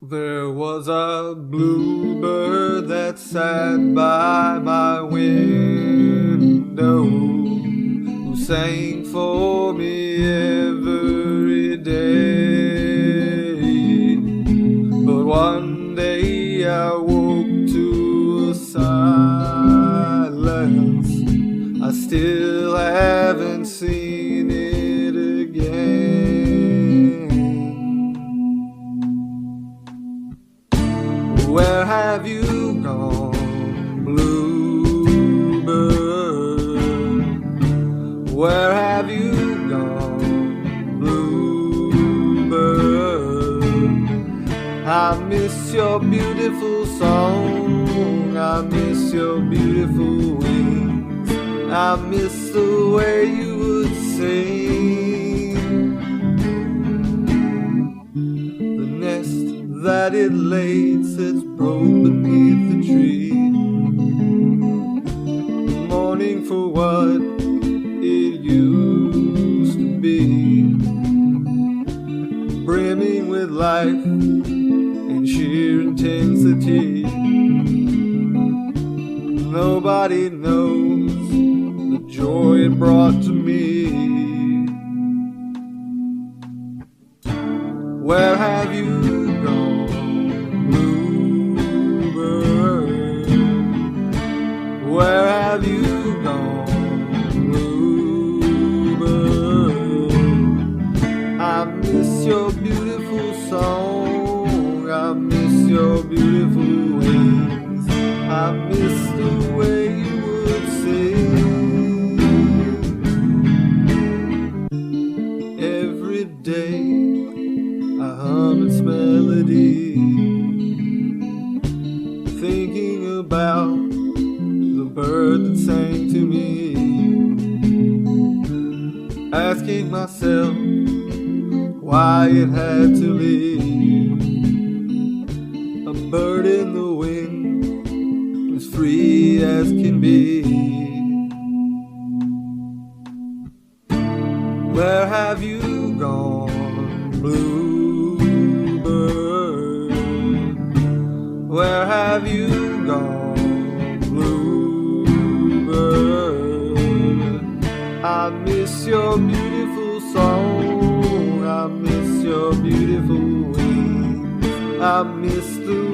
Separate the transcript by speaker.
Speaker 1: There was a bluebird that sat by my window, who sang for me every day. But one day I woke to a silence. I still haven't seen it again. Where have you gone, bluebird? Where have you gone, bluebird? I miss your beautiful song, I miss your beautiful wings, I miss the way you would sing. The nest that it laid sits broke beneath the tree, mourning for what it used to be, brimming with life and sheer intensity. Nobody knows the joy it brought to me. Where have you gone, bluebird? Where have you gone, bluebird? I miss your beautiful song, I miss your beautiful wings, I miss the way you would sing. Every day I hum its melody, thinking about the bird that sang to me, asking myself why it had to leave. A bird in the wind, as free as can be. Where have you gone, bluebird? Where have you gone, bluebird? I miss your beautiful song, I miss your beautiful wings, I miss the